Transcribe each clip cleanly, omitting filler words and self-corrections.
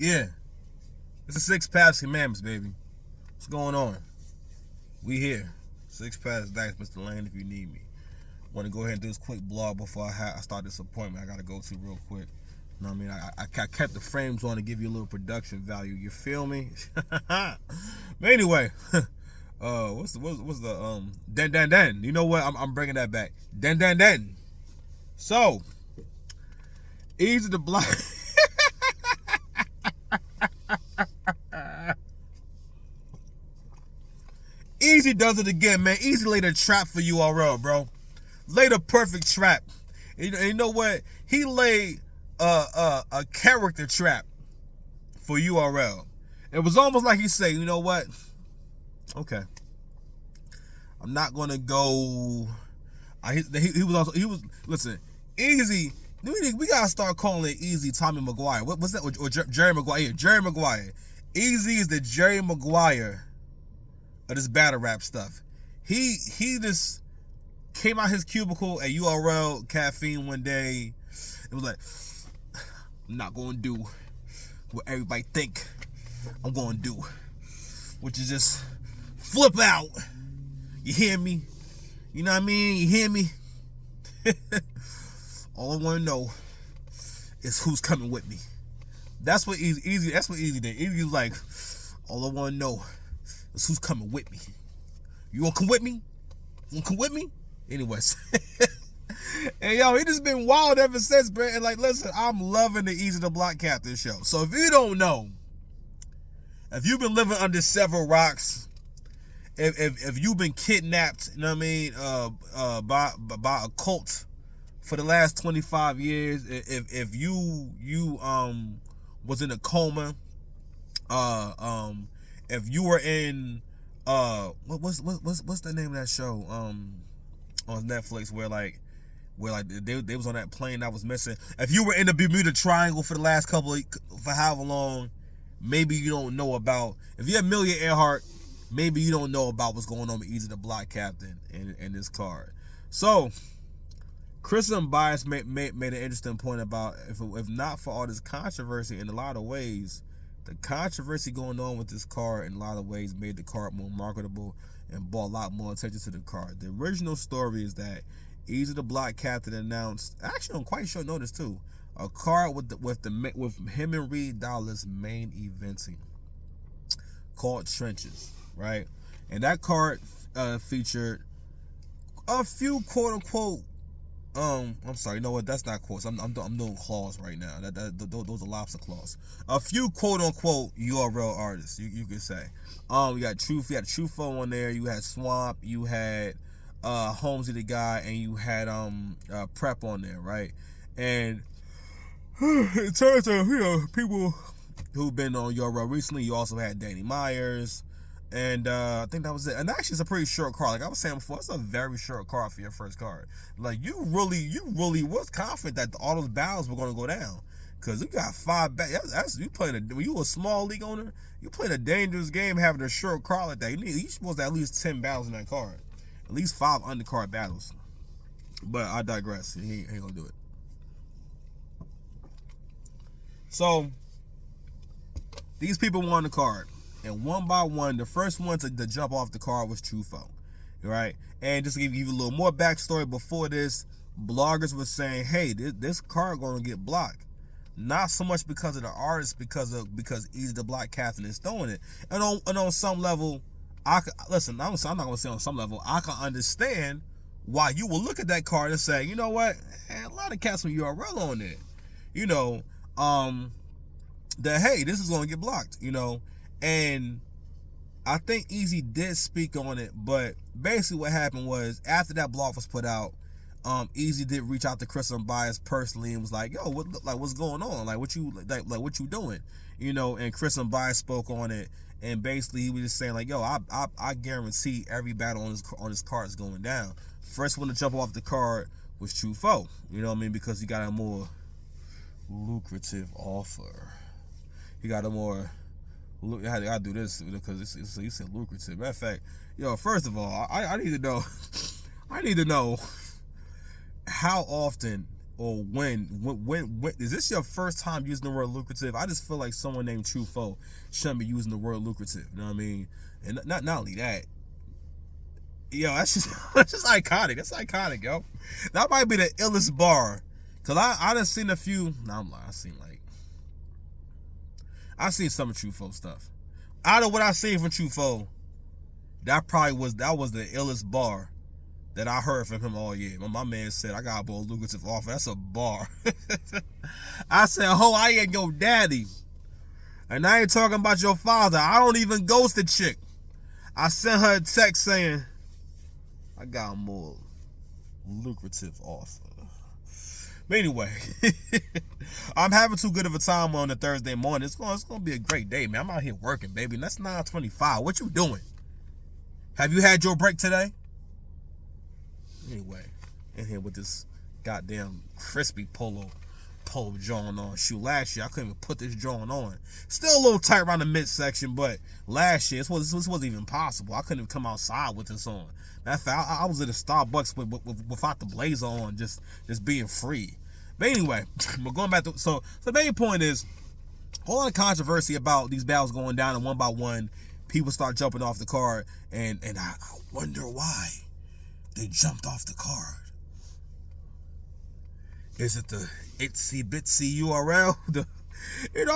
Yeah, it's the 6 Paths Commandments, baby. What's going on? We here. 6 Paths Dice, Mr. Lane, if you need me. Want to go ahead and do this quick blog before I start this appointment I got to go to real quick. You know what I mean? I kept the frames on to give you a little production value. You feel me? But anyway, what's the den? You know what? I'm bringing that back. Den. So, Eazy the Block. Eazy does it again, man. Eazy laid a trap for URL, bro. Laid a perfect trap. And you know what? He laid a character trap for URL. It was almost like he said, you know what? Okay, I'm not gonna go. He was listen. Eazy. We gotta start calling it Eazy Tommy Maguire. What's that? Or Jerry Maguire? Yeah, Jerry Maguire. Eazy is the Jerry Maguire of this battle rap stuff. He just came out his cubicle at URL Caffeine one day. It was like, I'm not gonna do what everybody think I'm gonna do, which is just flip out. You hear me? You know what I mean? You hear me? All I want to know is who's coming with me. That's what Eazy. That's what Eazy did. Eazy was like, all I want to know is who's coming with me. You want to come with me? You want to come with me? Anyways. And yo, he just been wild ever since, bro. And like, listen, I'm loving the Eazy the Block Captain show. So if you don't know, if you've been living under several rocks, if you've been kidnapped, you know what I mean, by a cult for the last 25 years, if you was in a coma, if you were in what's the name of that show on Netflix where they was on that plane that was missing. If you were in the Bermuda Triangle for the last for however long, maybe you don't know about. If you're Amelia Earhart, maybe you don't know about what's going on with Eazy the Block Captain in this card. So, Chris Unbiased made an interesting point about if not for all this controversy, in a lot of ways, the controversy going on with this card in a lot of ways made the card more marketable and brought a lot more attention to the card. The original story is that Eazy the Block Captain announced, actually on quite short notice too, a card with him and Reed Dollars main eventing called Trenches, right? And that card featured a few quote unquote I'm sorry, you know what? That's not quotes. I'm doing claws right now. Those are lobster claws. A few quote unquote URL artists, you could say. You had Trufo on there. You had Swamp. You had Holmesy the guy, and you had Prep on there, right? And in terms of people who've been on URL recently, you also had Danny Myers. And I think that was it. And actually, it's a pretty short card. Like I was saying before, it's a very short card for your first card. Like you really was confident that all those battles were going to go down, because you got 5 battles. That's you playing when you a small league owner, you playing a dangerous game having a short card like that. You supposed to have at least 10 battles in that card, at least 5 undercard battles. But I digress. He ain't gonna do it. So these people won the card. And one by one, the first one to jump off the card was Trufo, right? And just to give you a little more backstory, before this, bloggers were saying, hey, this card going to get blocked. Not so much because of the artist, because Eazy the Block Captain is throwing it. And on some level, I'm not going to say on some level, I can understand why you will look at that card and say, you know what, a lot of cats with URL on there. You know, that, hey, this is going to get blocked, you know. And I think Eazy did speak on it, but basically what happened was after that blog was put out, Eazy did reach out to Chris Unbiased personally and was like, "Yo, what's going on? Like, what you doing?" You know, and Chris Unbiased spoke on it, and basically he was just saying like, "Yo, I guarantee every battle on this card is going down." First one to jump off the card was Trufo. You know what I mean? Because he got a more lucrative offer. He got a more Look, I gotta do this because you said lucrative. Matter of fact, yo, first of all, I need to know, I need to know how often or when is this your first time using the word lucrative? I just feel like someone named Trufo shouldn't be using the word lucrative. You know what I mean? And not only that, yo, that's just that's just iconic. That's iconic, yo. That might be the illest bar. Cause I done seen a few. Nah, I'm lying. I seen some of Trufo stuff. Out of what I seen from Trufo, that was the illest bar that I heard from him all year. My man said, I got a more lucrative offer. That's a bar. I said, ho, I ain't your daddy. And I ain't talking about your father. I don't even ghost the chick. I sent her a text saying, I got a more lucrative offer. But anyway, I'm having too good of a time on a Thursday morning. It's gonna be a great day, man. I'm out here working, baby. And that's 9:25. What you doing? Have you had your break today? Anyway, in here with this goddamn crispy polo joint on. Shoot, last year I couldn't even put this joint on. Still a little tight around the midsection, but last year this wasn't even possible. I couldn't even come outside with this on. Matter of fact, I was at a Starbucks without the blazer on, just being free. But anyway, we're going back to so the main point is all the controversy about these battles going down, and one by one, people start jumping off the card, and I wonder why they jumped off the card. Is it the itsy bitsy URL?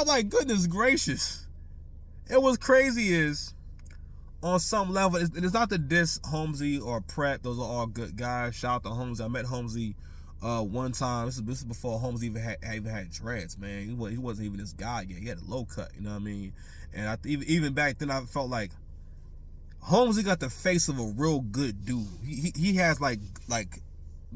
Like, goodness gracious. And what's crazy is, on some level, it's not the diss Holmesy or Prep. Those are all good guys. Shout out to Holmesy. I met Holmesy one time. This is before Holmesy even had dreads, man. He wasn't even this guy yet. He had a low cut, you know what I mean? And even back then, I felt like Holmesy got the face of a real good dude. He has like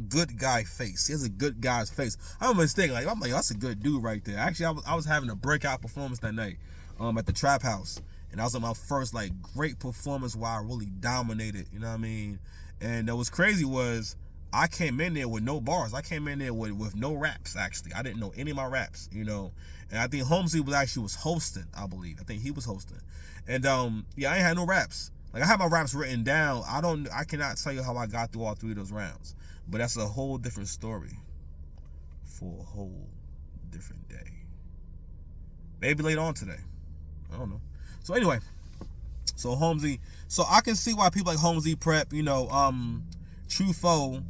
good guy face. He has a good guy's face. I'm mistaken. I'm like, that's a good dude right there. Actually, I was having a breakout performance that night at the Trap House. And that was my first great performance where I really dominated, you know what I mean? And what's crazy was I came in there with no bars. I came in there with no raps, actually. I didn't know any of my raps, you know. And I think Holmesy was hosting, I believe. I think he was hosting. And yeah, I ain't had no raps. I had my raps written down. I cannot tell you how I got through all three of those rounds. But that's a whole different story for a whole different day. Maybe later on today. I don't know. So anyway, so Holmesy, so I can see why people like Holmesy, Prep, you know, Trufo,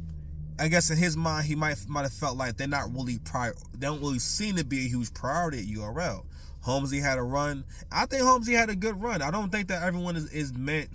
I guess in his mind he might have felt like they don't really seem to be a huge priority at URL. Holmesy had a run. I think Holmesy had a good run. I don't think that everyone is meant,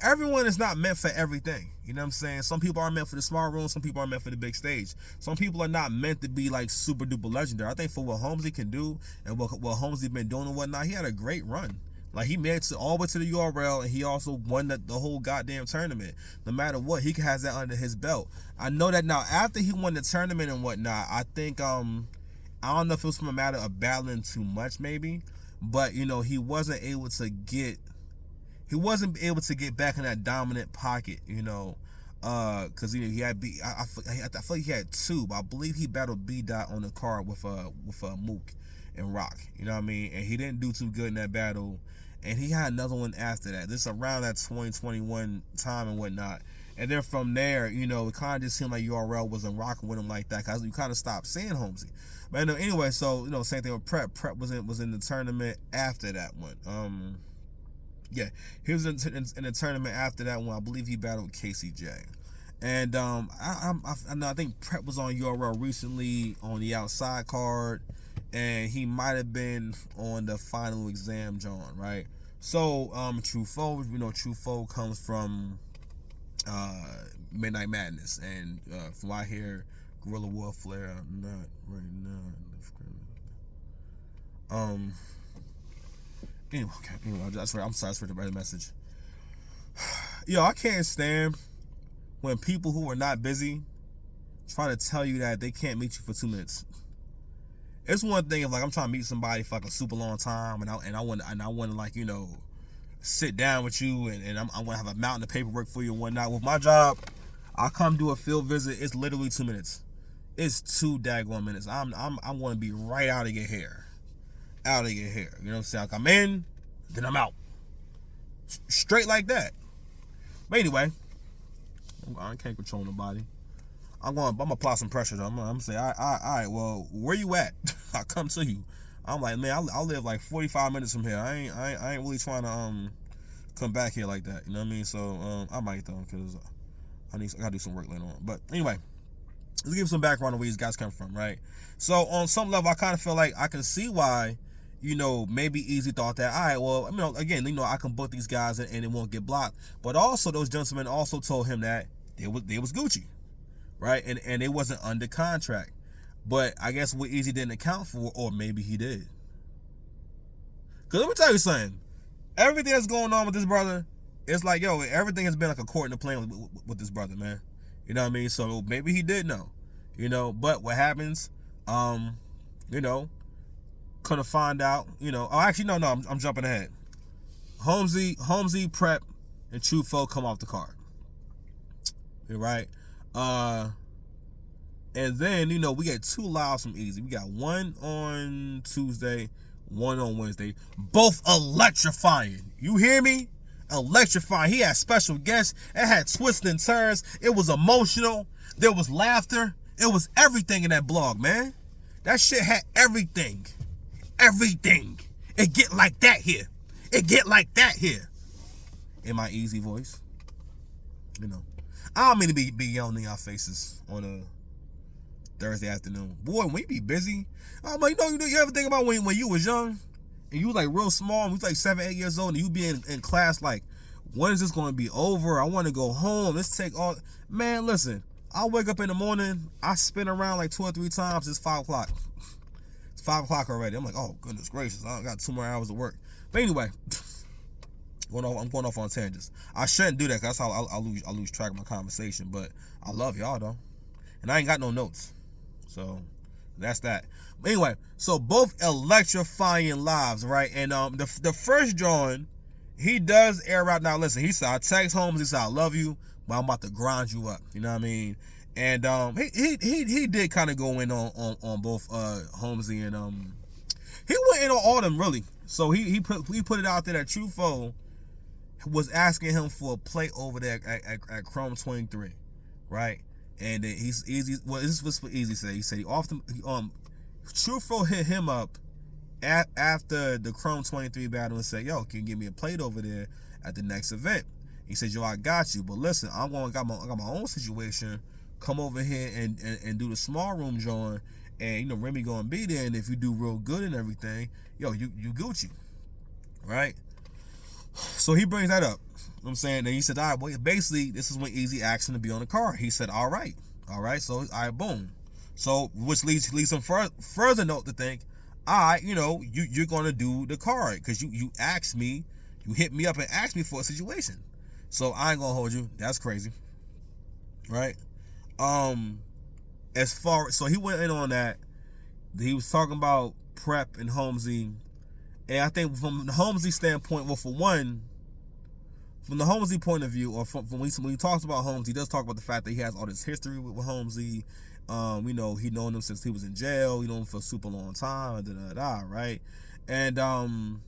everyone is not meant for everything. You know what I'm saying? Some people are meant for the small room. Some people are meant for the big stage. Some people are not meant to be super duper legendary. I think for what Holmesy can do and what Holmesy been doing and whatnot, he had a great run. He made it all the way to the URL, and he also won the whole goddamn tournament. No matter what, he has that under his belt. I know that now. After he won the tournament and whatnot, I think I don't know if it was from a matter of battling too much, maybe, but you know he wasn't able to get back in that dominant pocket, you know, because he had I feel like he had two, but I believe he battled B Dot on the card with Mook and Rock, you know what I mean, and he didn't do too good in that battle. And he had another one after that. This is around that 2021 time and whatnot. And then from there, you know, it kind of just seemed like URL wasn't rocking with him like that because you kind of stopped seeing Holmesy. But anyway, so, you know, same thing with Prep. Prep was in the tournament after that one. Yeah, he was in the tournament after that one. I believe he battled KCJ. And I think Prep was on URL recently on the outside card. And he might have been on the final exam, John, right? So, Trufo, you know, Trufo comes from Midnight Madness, and from what I hear, Guerrilla Warfare, not right now. Anyway, I'm sorry for the red message. Yo, I can't stand when people who are not busy try to tell you that they can't meet you for 2 minutes. It's one thing if I'm trying to meet somebody for a super long time and I want to you know, sit down with you and I want to have a mountain of paperwork for you and whatnot. With my job, I come do a field visit. It's literally 2 minutes. It's 2 daggone minutes. I'm going to be right out of your hair. Out of your hair. You know what I'm saying? I come in, then I'm out. Straight like that. But anyway, I can't control nobody. I'm gonna apply some pressure though. I'm gonna say, all right, well, where you at? I'll come to you. I'm like, man, I live like 45 minutes from here. I ain't really trying to come back here like that. You know what I mean? So I might though, because I gotta do some work later on. But anyway, let's give some background on where these guys come from, right? So on some level, I kind of feel like I can see why, maybe Eazy thought that, all right, well, again, I can book these guys and it won't get blocked. But also, those gentlemen also told him that they was Gucci, right? And it wasn't under contract. But I guess what Eazy didn't account for, or maybe he did. Because let me tell you something. Everything that's going on with this brother, it's like, everything has been like a court in the plan with this brother, man. You know what I mean? So maybe he did know, but what happens, couldn't find out, oh, actually, no, I'm jumping ahead. Holmesy, Prep, and Trufo come off the card. You're right. And then, we get 2 lives from Eazy. We got one on Tuesday, one on Wednesday. Both electrifying. You hear me? Electrifying. He had special guests. It had twists and turns. It was emotional. There was laughter. It was everything in that blog, man. That shit had everything. Everything. It get like that here. It get like that here. In my Eazy voice. I don't mean to be yelling in y'all faces on a Thursday afternoon. Boy, when you be busy, I'm like, you ever think about when you was young and you was like real small, and you was like 7, 8 years old, and you be in class like, when is this going to be over? I want to go home. Let's take all. Man, listen, I wake up in the morning, I spin around like 2 or 3 times. It's 5 o'clock. It's 5 o'clock already. I'm like, oh goodness gracious, I got 2 more hours of work. But anyway, I'm going off on tangents. I shouldn't do that because that's how I lose track of my conversation. But I love y'all though, and I ain't got no notes. So that's that. But anyway, so both electrifying lives, right? And the first drawing, he does air out. Now listen, he said, I text Holmes, he said, I love you, but I'm about to grind you up. You know what I mean? And he did kind of go in on both Holmesy and he went in on all them really. So he put it out there that Trufo was asking him for a plate over there at Chrome 23, right? And he's Eazy. Well, this was what Eazy said. He said Trufo hit him up after the Chrome 23 battle and said, yo, can you give me a plate over there at the next event? He said, yo, I got you, but listen, I got my own situation. Come over here and do the small room drawing, and Remy gonna be there, and if you do real good and everything, yo, you Gucci, right? So he brings that up. I'm saying that he said, all right, well, basically, this is when Eazy asked him to be on the card. He said, all right. So, all right, boom. So, which leads some further note to think, all right, you're going to do the card because you asked me, you hit me up and asked me for a situation. So, I ain't going to hold you. That's crazy. Right? So he went in on that. He was talking about Prep and Holmesy. And I think from the Holmesy standpoint, well, for one, from the Holmesy point of view, or from when he talks about Holmes, he does talk about the fact that he has all this history with Holmesy. He known him since he was in jail. He known him for a super long time, right? And then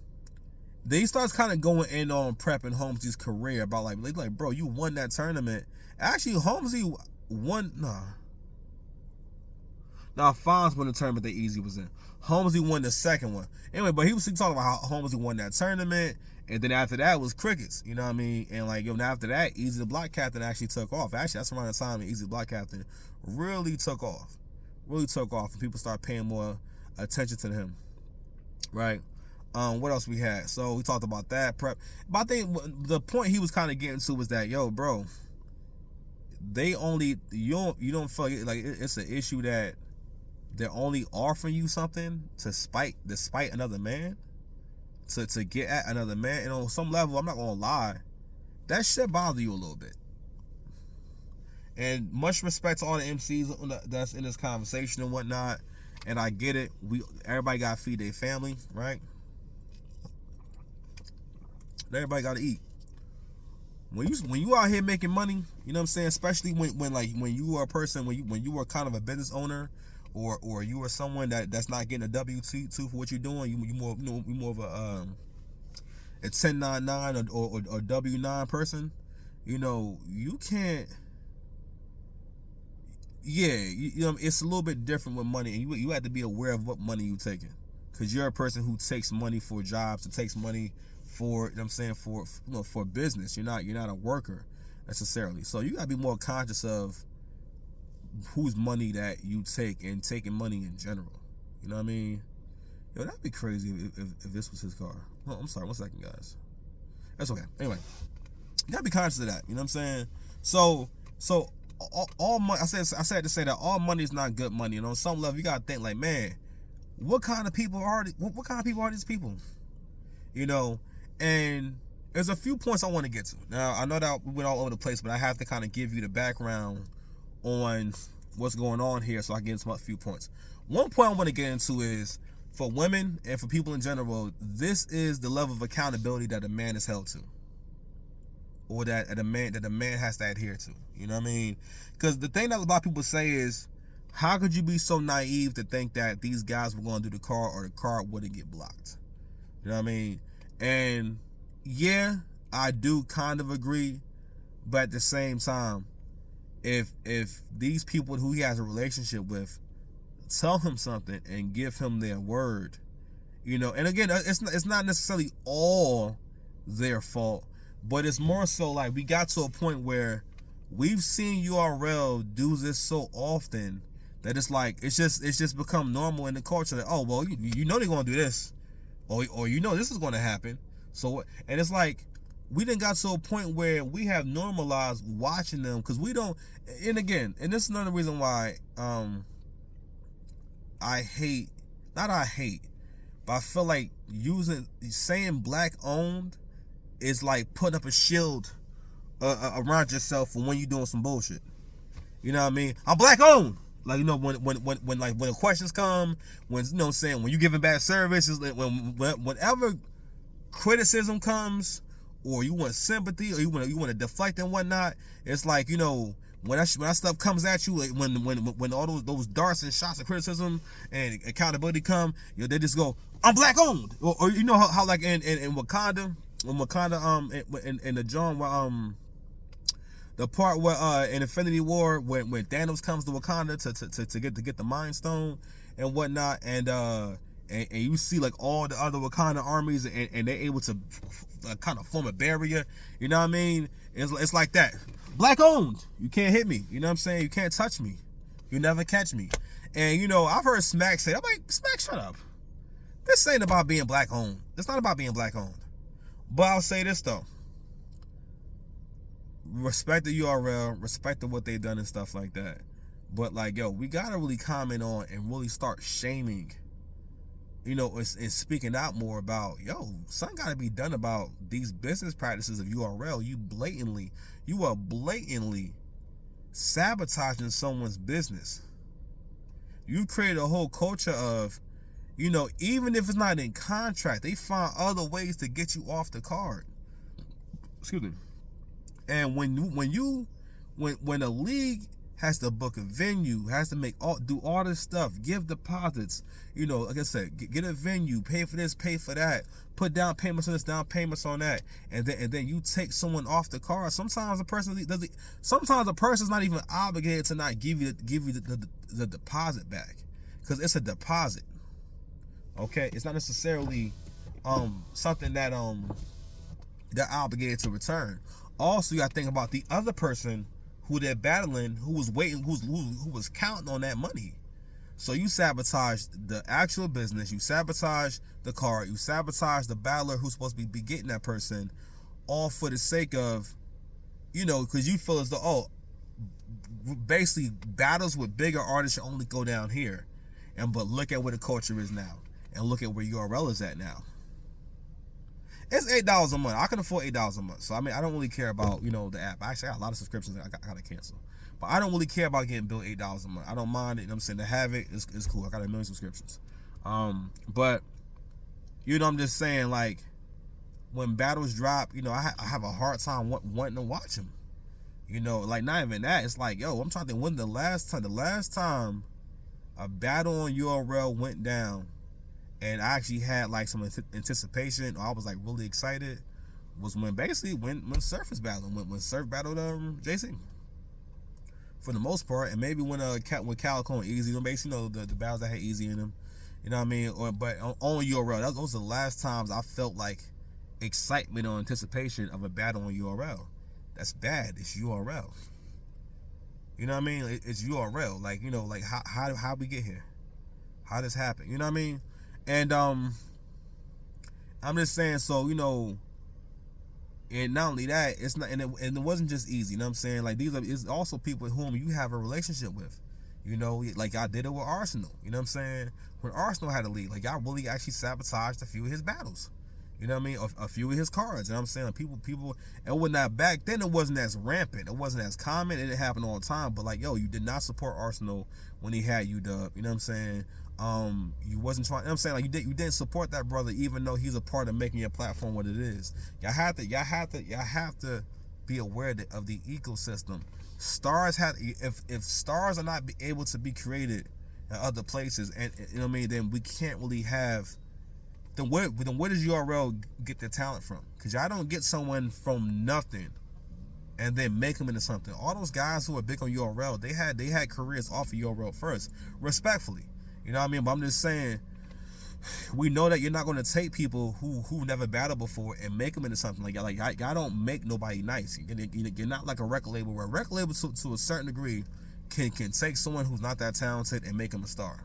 he starts kind of going in on Prep and Holmesy's career about like, bro, you won that tournament. Actually, Holmesy won. Nah, Fonz won the tournament that Eazy was in. Holmesy won the second one. Anyway, but he was talking about how Holmesy won that tournament, and then after that was crickets. You know what I mean? And like, after that, Eazy the Block Captain actually took off. Actually, that's around the time Eazy the Block Captain really took off. And people started paying more attention to him. Right? What else we had? So we talked about that Prep. But I think the point he was kind of getting to was that, yo, bro, you don't feel like it's an issue that they're only offering you something despite another man, to get at another man. And on some level, I'm not gonna lie, that shit bother you a little bit. And much respect to all the MCs that's in this conversation and whatnot. And I get it. Everybody gotta feed their family, right? Everybody gotta eat. When you out here making money, you know what I'm saying? Especially when you are a person, when you are kind of a business owner, or you are someone that's not getting a W-2 for what you're doing. You more of a 1099 or W-9 person. You can't. yeah, you know, it's a little bit different with money, and you have to be aware of what money you're taking, because you're a person who takes money for jobs, and takes money for, you know what I'm saying, for, you know, for business. You're not a worker necessarily, so you gotta be more conscious of whose money that you take, and taking money in general. You know what I mean? Yo, that'd be crazy if this was his car. Oh, I'm sorry, 1 second, guys. That's okay. Anyway, you gotta be conscious of that. You know what I'm saying? So all money. I said to say that all money is not good money. And on some level, you gotta think like, man, what kind of people are what kind of people are these people? You know, and there's a few points I want to get to. Now, I know that we went all over the place, but I have to kind of give you the background on what's going on here, so I can get into a few points. One point I want to get into is, for women and for people in general, this is the level of accountability that a man is held to, or that a man has to adhere to. You know what I mean? Because the thing that a lot of people say is, how could you be so naive to think that these guys were going to do the car, or the car wouldn't get blocked? You know what I mean? And yeah, I do kind of agree, but at the same time, if these people who he has a relationship with tell him something and give him their word, you know, and again, it's not necessarily all their fault, but it's more so like we got to a point where we've seen URL do this so often that it's like it's just become normal in the culture that, oh well, you know they're gonna do this, or you know this is gonna happen. So, and it's like we done got to a point where we have normalized watching them, because we don't. And again, and this is another reason why I hate, not I hate, but I feel like saying black owned is like putting up a shield around yourself for when you're doing some bullshit. You know what I mean? I'm black owned. Like, you know, when the questions come, when, you know what I'm saying, when you giving bad services, whenever criticism comes, or you want sympathy, or you want to deflect and whatnot, it's like, you know, when that stuff comes at you, like when all those darts and shots of criticism and accountability come, you know, they just go, I'm black owned, or you know how like in Wakanda, in the John where the part where in Infinity War when Thanos comes to Wakanda to get the Mind Stone and whatnot, and you see like all the other Wakanda armies, and they're able to kind of form a barrier. You know what I mean? It's like that. Black owned. You can't hit me. You know what I'm saying? You can't touch me. You never catch me. And you know, I've heard Smack say, I'm like, Smack, shut up. This ain't about being black owned. It's not about being black owned. But I'll say this though. Respect the URL, respect what they've done and stuff like that. But like, yo, we gotta really comment on and really start shaming, you know, and speaking out more about, yo, something gotta be done about these business practices of URL. You are blatantly sabotaging someone's business. You've created a whole culture of, you know, even if it's not in contract, they find other ways to get you off the card. Excuse me. And when a league has to book a venue, has to do all this stuff, give deposits, you know, like I said, get a venue, pay for this, pay for that, put down payments on this, down payments on that, and then you take someone off the card. Sometimes a person's not even obligated to not give you the deposit back, because it's a deposit. Okay, it's not necessarily something that they're obligated to return. Also, you got to think about the other person who they're battling, who was waiting, who was counting on that money. So you sabotage the actual business, you sabotage the card, you sabotage the battler who's supposed to be getting that person, all for the sake of, you know, because you feel as though, basically battles with bigger artists should only go down here. But look at where the culture is now, and look at where URL is at now. It's $8 a month. I can afford $8 a month. So I mean, I don't really care about, you know, the app. Actually, I got a lot of subscriptions I gotta cancel. But I don't really care about getting billed $8 a month. I don't mind it. You know what I'm saying? To have it, it's cool. I got 1 million subscriptions. But you know, I'm just saying, like, when battles drop, you know, I have a hard time wanting to watch them. You know, like, not even that. It's like, yo, I'm trying to think when the last time a battle on URL went down and I actually had like some anticipation, or I was like really excited, was when Surf was battling, when Surf battled JC. for the most part. And maybe when with Calico and Eazy, basically, the battles that had Eazy in them, you know what I mean? But on URL, those are the last times I felt like excitement or anticipation of a battle on URL. That's bad. It's URL. You know what I mean? It's URL. Like, like how we get here? How this happen? You know what I mean? And I'm just saying, so, and not only that, it's not, and it wasn't just Eazy. You know what I'm saying? Like, it's also people whom you have a relationship with. Like I did it with Arsenal. You know what I'm saying? When Arsenal had a lead, like y'all really actually sabotaged a few of his battles. You know what I mean? A few of his cards. You know what I'm saying? Like people, and when that back then, it wasn't as rampant. It wasn't as common. It didn't happen all the time. But like, yo, you did not support Arsenal when he had you, Dub. You know what I'm saying? You wasn't trying. You know what I'm saying? Like you didn't support that brother, even though he's a part of making your platform what it is. Y'all have to be aware of the ecosystem. Stars if stars are not able to be created in other places, and you know what I mean, then we can't really have. Then where does URL get their talent from? Because y'all don't get someone from nothing and then make them into something. All those guys who are big on URL, they had careers off of URL first, respectfully. You know what I mean? But I'm just saying, we know that you're not going to take people who never battled before and make them into something. Like y'all don't make nobody nice. You're not like a record label, where a record label to a certain degree can take someone who's not that talented and make them a star.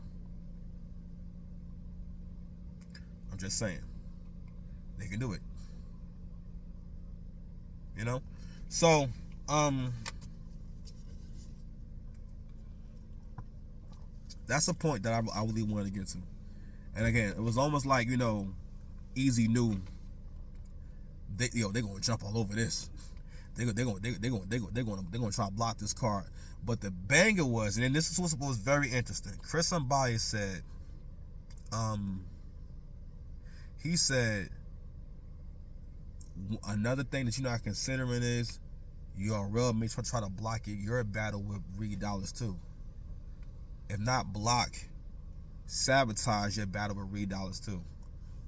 I'm just saying, they can do it. So that's a point that I really wanted to get to. And again, it was almost like, Eazy knew they're gonna jump all over this. They're gonna try to block this card. But the banger was, and this was very interesting. Chris Mbaye said, he said, another thing that you're not considering is URL may try to block your battle with Reed Dollars too. If not block, sabotage your battle with Reed Dollars too.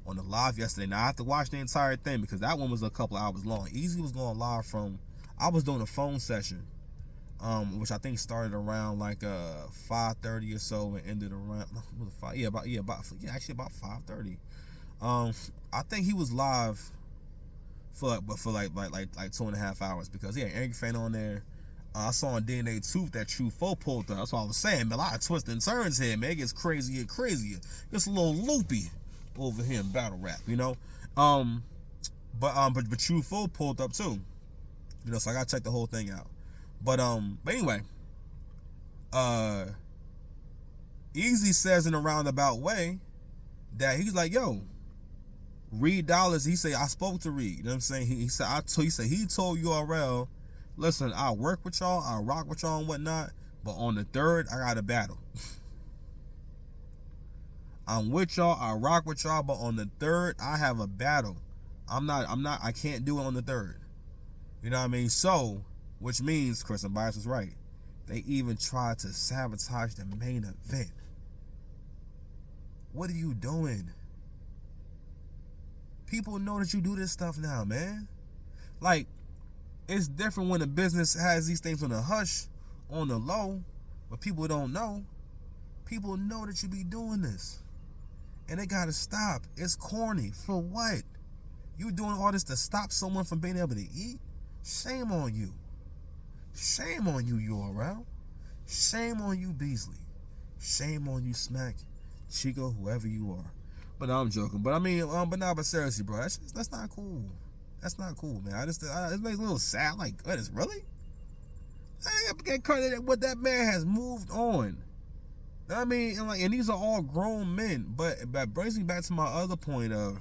On the live yesterday. Now I have to watch the entire thing because that one was a couple hours long. Eazy was going live from, I was doing a phone session, which I think started around like 5:30 or so and ended around about 5:30. I think he was live for like 2.5 hours because he had Eric Fan on there. I saw on DNA Tooth that True 4 pulled up. That's what I was saying, man. A lot of twists and turns here, man. It gets crazier and crazier. Gets a little loopy over here in battle rap, But True 4 pulled up too. So I gotta check the whole thing out. But anyway, Eazy says in a roundabout way that he's like, yo, Reed Dollars, he said, I spoke to Reed. You know what I'm saying? He said he told URL, listen, I'll work with y'all, I'll rock with y'all and whatnot, but on the 3rd, I got a battle. I'm with y'all, I rock with y'all, but on the 3rd, I have a battle. I can't do it on the 3rd. You know what I mean? So, which means Chris Mbaye was right. They even tried to sabotage the main event. What are you doing? People know that you do this stuff now, man. Like, it's different when a business has these things on the hush, on the low, but people don't know. People know that you be doing this. And they gotta stop. It's corny. For what? You doing all this to stop someone from being able to eat? Shame on you. Shame on you, URL. Shame on you, Beasley. Shame on you, Smack, Chico, whoever you are. But I'm joking. But I mean, but seriously, bro, that's not cool. That's not cool, man. It makes me a little sad. Like, what is really? I get credit what that man has moved on. I mean, and these are all grown men. But that brings me back to my other point of,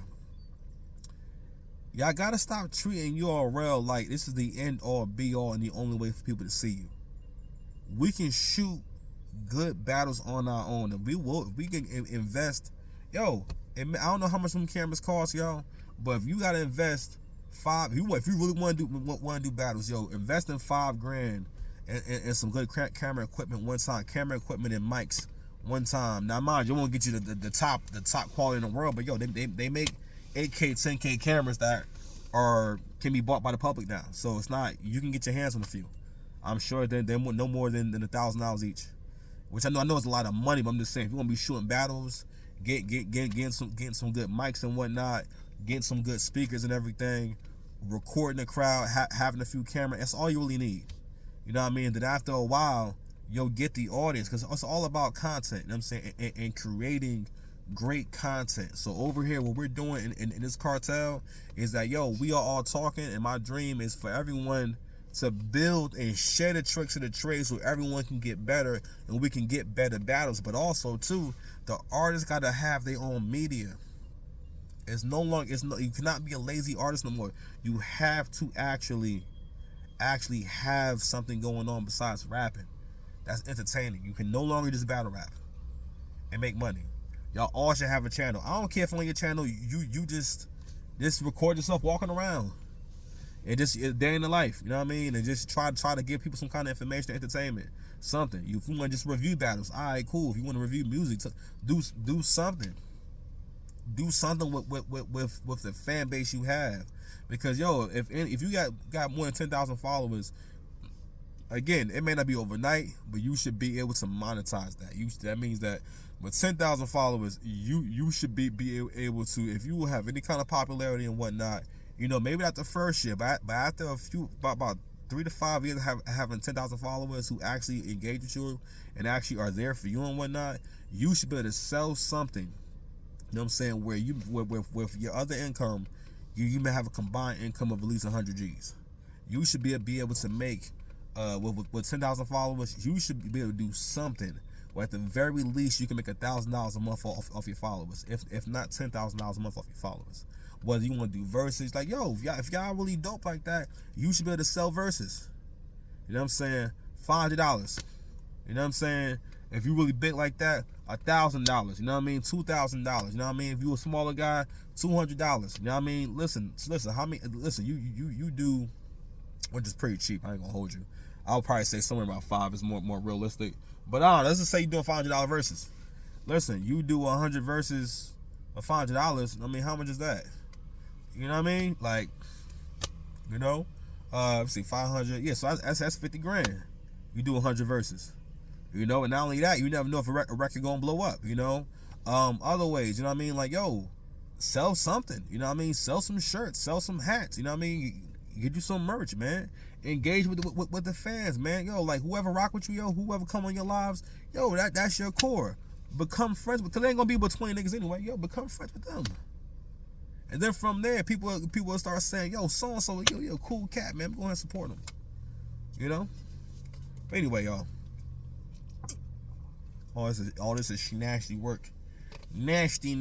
y'all gotta stop treating URL like this is the end all be all and the only way for people to see you. We can shoot good battles on our own, and we can invest. Yo, I don't know how much them cameras cost, y'all, but if you gotta invest if you really want to do battles, yo, invest in $5,000 and some good camera equipment one time, camera equipment and mics one time. Now, mind you, won't get you the top quality in the world, but yo, they make 8K, 10K cameras that can be bought by the public now. So it's not, you can get your hands on a few. I'm sure they're no more than $1,000 each. Which I know is a lot of money, but I'm just saying, if you're gonna be shooting battles, getting some good mics and whatnot, getting some good speakers and everything, recording the crowd, having a few cameras, that's all you really need. You know what I mean? Then after a while, you'll get the audience, because it's all about content. You know what I'm saying? And creating great content. So over here, what we're doing in this cartel is that, yo, we are all talking, and my dream is for everyone to build and share the tricks of the trade so everyone can get better and we can get better battles. But also too, the artists gotta have their own media. You cannot be a lazy artist no more. You have to actually have something going on besides rapping that's entertaining. You can no longer just battle rap and make money. Y'all all should have a channel. I don't care if on your channel you just record yourself walking around and just day in the life, you know what I mean? And just try to give people some kind of information, entertainment, something. If you want to just review battles, all right, cool. If you want to review music, do something. Do something with the fan base you have, because yo, if you got more than 10,000 followers, again, it may not be overnight, but you should be able to monetize that. That means that with 10,000 followers, you should be able to, if you have any kind of popularity and whatnot, you know, maybe not the first year, but after about 3 to 5 years of having 10,000 followers who actually engage with you and actually are there for you and whatnot, you should be able to sell something. You know what I'm saying? Where you with your other income, you may have a combined income of at least 100 G's. You should be able to make with 10,000 followers, you should be able to do something where at the very least you can make $1,000 a month off your followers, if not $10,000 a month off your followers. Whether you want to do verses, like, yo, if y'all really dope like that, you should be able to sell verses. You know what I'm saying? $500. You know what I'm saying? If you really big like that, $1,000. You know what I mean? $2,000. You know what I mean? If you a smaller guy, $200. You know what I mean? Listen. How many? Listen. You do, which is pretty cheap. I ain't gonna hold you. I would probably say somewhere about 5 is more realistic. But let's just say you're doing $500 verses. Listen, you do 100 verses of $500. I mean, how much is that? You know what I mean? Like, you know, let's see, 500. Yeah, so that's 50 grand. You do 100 verses. You know, and not only that, you never know if a record gonna blow up. You know, other ways. You know what I mean? Like, yo, sell something. You know what I mean? Sell some shirts, sell some hats. You know what I mean? Get you some merch, man. Engage with the fans, man. Yo, like, whoever rock with you, yo, whoever come on your lives, yo, that's your core. Become friends with, because they ain't gonna be but 20 niggas anyway. Yo, become friends with them. And then from there, people will start saying, yo, so and so, yo, cool cat, man. Go ahead and support him. You know. But anyway, y'all. All this is nasty work. Nasty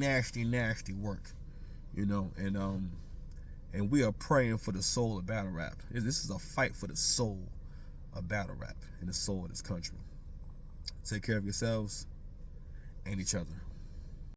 work. You know, and we are praying for the soul of battle rap. This is a fight for the soul of battle rap and the soul of this country. Take care of yourselves and each other.